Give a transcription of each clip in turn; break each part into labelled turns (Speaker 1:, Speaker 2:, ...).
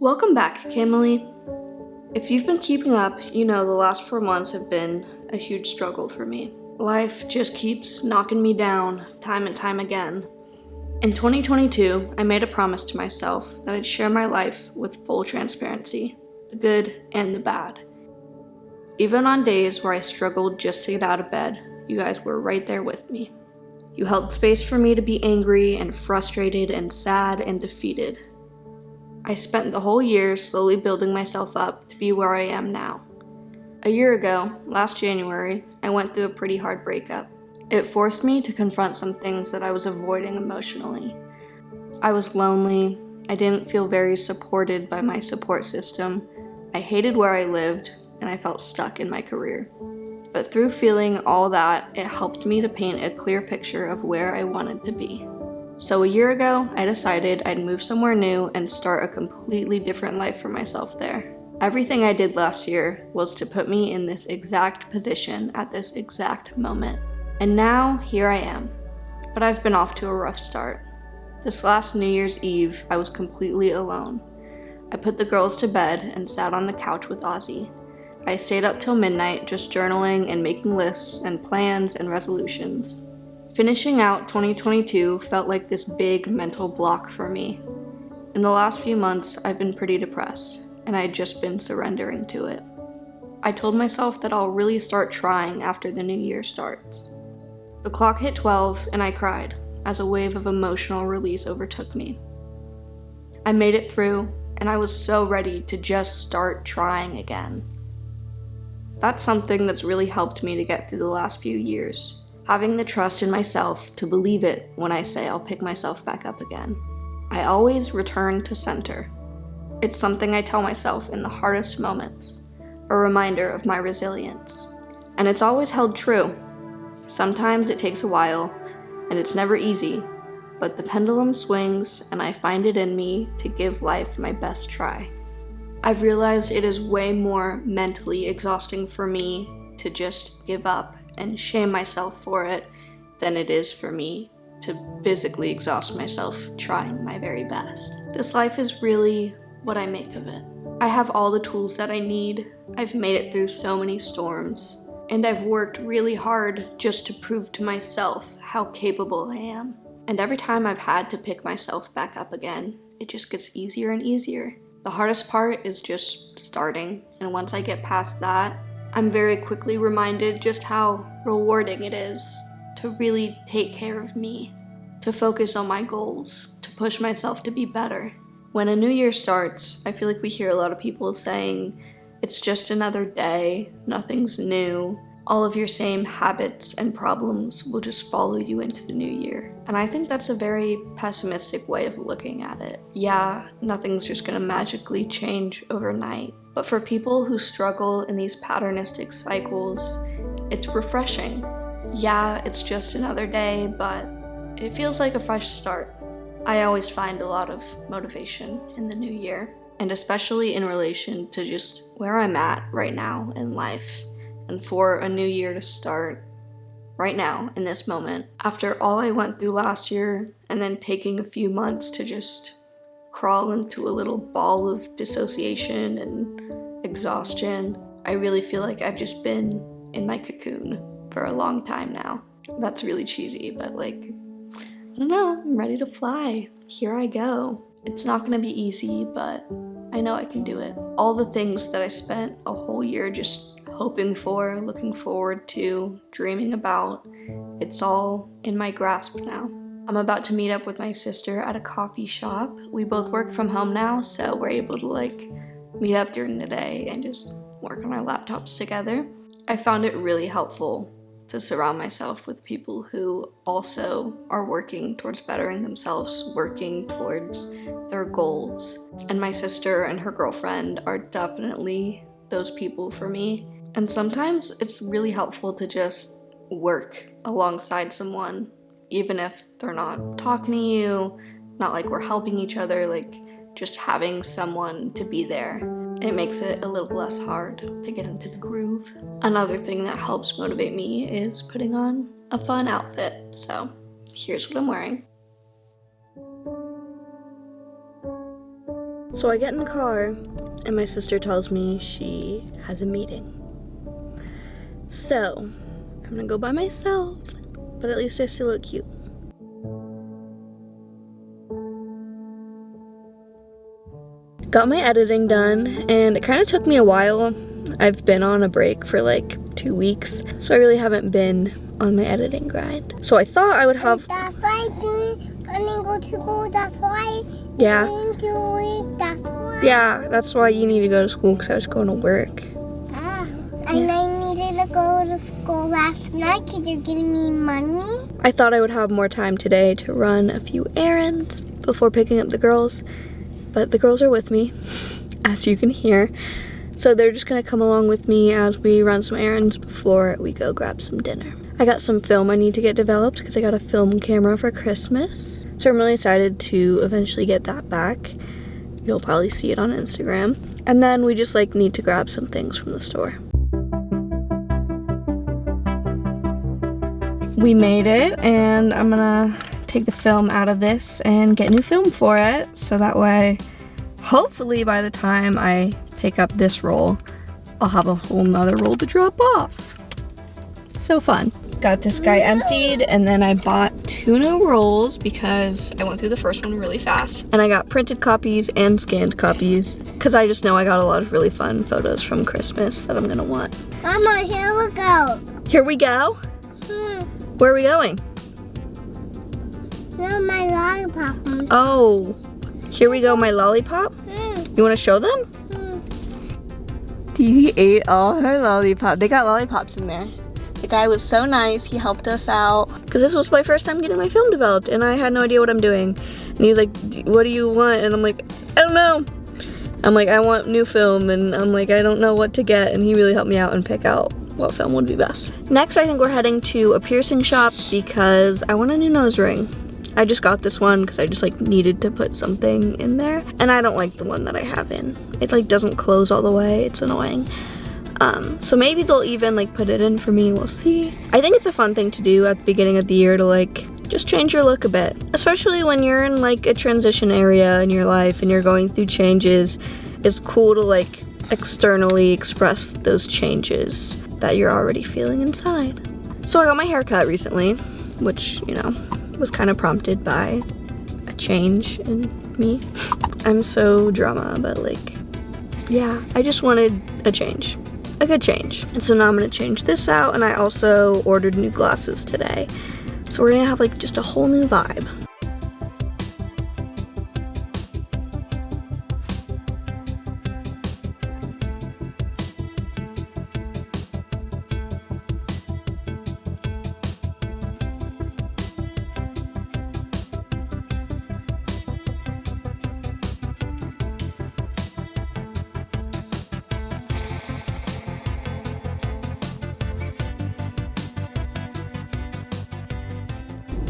Speaker 1: Welcome back, Camille. If you've been keeping up, you know the last 4 months have been a huge struggle for me. Life just keeps knocking me down time and time again. In 2022, I made a promise to myself that I'd share my life with full transparency, the good and the bad. Even on days where I struggled just to get out of bed, you guys were right there with me. You held space for me to be angry and frustrated and sad and defeated. I spent the whole year slowly building myself up to be where I am now. A year ago, last January, I went through a pretty hard breakup. It forced me to confront some things that I was avoiding emotionally. I was lonely, I didn't feel very supported by my support system, I hated where I lived, and I felt stuck in my career. But through feeling all that, it helped me to paint a clear picture of where I wanted to be. So a year ago, I decided I'd move somewhere new and start a completely different life for myself there. Everything I did last year was to put me in this exact position at this exact moment. And now, here I am. But I've been off to a rough start. This last New Year's Eve, I was completely alone. I put the girls to bed and sat on the couch with Ozzy. I stayed up till midnight just journaling and making lists and plans and resolutions. Finishing out 2022 felt like this big mental block for me. In the last few months, I've been pretty depressed, and I had just been surrendering to it. I told myself that I'll really start trying after the new year starts. The clock hit 12, and I cried as a wave of emotional release overtook me. I made it through, and I was so ready to just start trying again. That's something that's really helped me to get through the last few years. Having the trust in myself to believe it when I say I'll pick myself back up again. I always return to center. It's something I tell myself in the hardest moments, a reminder of my resilience. And it's always held true. Sometimes it takes a while, and it's never easy, but the pendulum swings and I find it in me to give life my best try. I've realized it is way more mentally exhausting for me to just give up and shame myself for it than it is for me to physically exhaust myself trying my very best. This life is really what I make of it. I have all the tools that I need. I've made it through so many storms, and I've worked really hard just to prove to myself how capable I am. And every time I've had to pick myself back up again, it just gets easier and easier. The hardest part is just starting, and once I get past that, I'm very quickly reminded just how rewarding it is to really take care of me, to focus on my goals, to push myself to be better. When a new year starts, I feel like we hear a lot of people saying, it's just another day, nothing's new, all of your same habits and problems will just follow you into the new year. And I think that's a very pessimistic way of looking at it. Yeah, nothing's just gonna magically change overnight. But for people who struggle in these patternistic cycles, it's refreshing. Yeah, it's just another day, but it feels like a fresh start. I always find a lot of motivation in the new year, and especially in relation to just where I'm at right now in life. And for a new year to start right now in this moment, after all I went through last year and then taking a few months to just crawl into a little ball of dissociation and exhaustion, I really feel like I've just been in my cocoon for a long time now. That's really cheesy, but I don't know, I'm ready to fly. Here I go. It's not gonna be easy, but I know I can do it. All the things that I spent a whole year just hoping for, looking forward to, dreaming about, it's all in my grasp now. I'm about to meet up with my sister at a coffee shop. We both work from home now, so we're able to meet up during the day and just work on our laptops together. I found it really helpful to surround myself with people who also are working towards bettering themselves, working towards their goals. And my sister and her girlfriend are definitely those people for me. And sometimes it's really helpful to just work alongside someone, even if they're not talking to you, not like we're helping each other, just having someone to be there. It makes it a little less hard to get into the groove. Another thing that helps motivate me is putting on a fun outfit. So here's what I'm wearing. So I get in the car and my sister tells me she has a meeting. So I'm gonna go by myself, but at least I still look cute. Got my editing done, and it kind of took me a while. I've been on a break for like 2 weeks, so I really haven't been on my editing grind. So I thought I would have...
Speaker 2: That's why I didn't go to school, that's why.
Speaker 1: Yeah.
Speaker 2: That's why.
Speaker 1: Yeah, that's why you need to go to school, because I was going to work.
Speaker 2: And I needed to go to school last night because you're giving me money.
Speaker 1: I thought I would have more time today to run a few errands before picking up the girls, but the girls are with me, as you can hear. So they're just gonna come along with me as we run some errands before we go grab some dinner. I got some film I need to get developed because I got a film camera for Christmas. So I'm really excited to eventually get that back. You'll probably see it on Instagram. And then we just like need to grab some things from the store. We made it, and I'm gonna take the film out of this and get new film for it, so that way, hopefully by the time I pick up this roll, I'll have a whole nother roll to drop off. So fun. Got this guy emptied, and then I bought 2 new rolls because I went through the first one really fast. And I got printed copies and scanned copies because I just know I got a lot of really fun photos from Christmas that I'm gonna want.
Speaker 2: Mama, here we go.
Speaker 1: Here we go? Where are we going?
Speaker 2: Here's my lollipop.
Speaker 1: Oh, here we go, my lollipop? You wanna show them? Dee ate all her lollipop. They got lollipops in there. The guy was so nice, he helped us out. Cause this was my first time getting my film developed and I had no idea what I'm doing. And he was like, what do you want? And I'm like, I don't know. I'm like, I want new film, and I'm like, I don't know what to get, and he really helped me out and pick out what film would be best. Next, I think we're heading to a piercing shop because I want a new nose ring. I just got this one because I just like needed to put something in there, and I don't like the one that I have in. It like doesn't close all the way, it's annoying. So maybe they'll even like put it in for me, we'll see. I think it's a fun thing to do at the beginning of the year to like just change your look a bit, especially when you're in like a transition area in your life and you're going through changes. It's cool to like externally express those changes that you're already feeling inside. So I got my hair cut recently, which, you know, was kind of prompted by a change in me. I'm so drama, but like, yeah, I just wanted a change. A good change. And so now I'm gonna change this out, and I also ordered new glasses today. So we're gonna have like just a whole new vibe.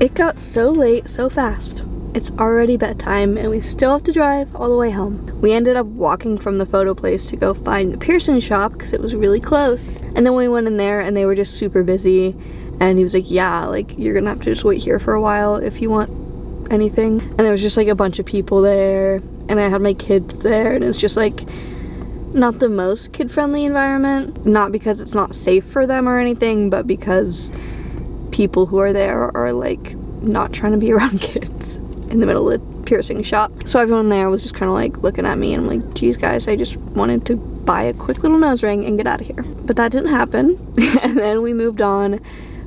Speaker 1: It got so late so fast. It's already bedtime and we still have to drive all the way home. We ended up walking from the photo place to go find the piercing shop because it was really close. And then we went in there and they were just super busy. And he was like, yeah, like you're gonna have to just wait here for a while if you want anything. And there was just like a bunch of people there, and I had my kids there, and it's just like not the most kid-friendly environment. Not because it's not safe for them or anything, but because people who are there are like not trying to be around kids in the middle of the piercing shop. So everyone there was just kind of like looking at me, and I'm like, geez guys, I just wanted to buy a quick little nose ring and get out of here. But that didn't happen. And then we moved on.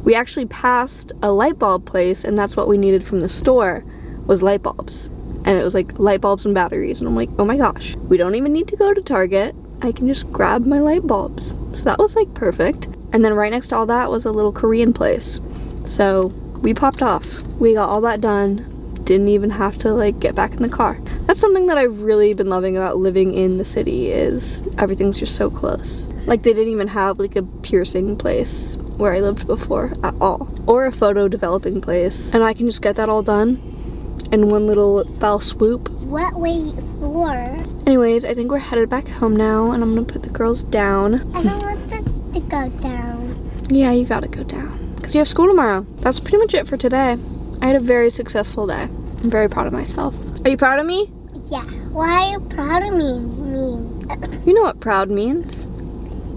Speaker 1: We actually passed a light bulb place, and that's what we needed from the store was light bulbs. And it was like light bulbs and batteries, and I'm like, oh my gosh, we don't even need to go to Target. I can just grab my light bulbs. So that was like perfect. And then right next to all that was a little Korean place. So we popped off. We got all that done. Didn't even have to like get back in the car. That's something that I've really been loving about living in the city, is everything's just so close. Like they didn't even have like a piercing place where I lived before at all, or a photo developing place, and I can just get that all done in one little foul swoop.
Speaker 2: What wait for?
Speaker 1: Anyways, I think we're headed back home now, and I'm gonna put the girls down.
Speaker 2: I don't want this to go down.
Speaker 1: Yeah, you gotta go down because you have school tomorrow. That's pretty much it for today. I had a very successful day. I'm very proud of myself. Are you proud of me?
Speaker 2: Yeah. Why are you proud of me means?
Speaker 1: You know what proud means?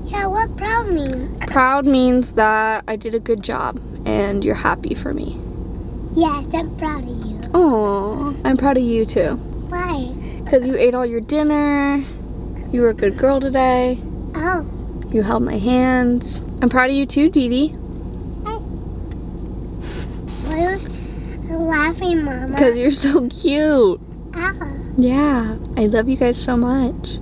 Speaker 2: Yeah, what proud means?
Speaker 1: Proud means that I did a good job and you're happy for me.
Speaker 2: Yes, I'm proud of you.
Speaker 1: Oh, I'm proud of you too.
Speaker 2: Why?
Speaker 1: Because you ate all your dinner. You were a good girl today.
Speaker 2: Oh.
Speaker 1: You held my hands. I'm proud of you too, Dee Dee.
Speaker 2: Why are you laughing, Mama?
Speaker 1: Because you're so cute.
Speaker 2: Oh.
Speaker 1: Yeah, I love you guys so much.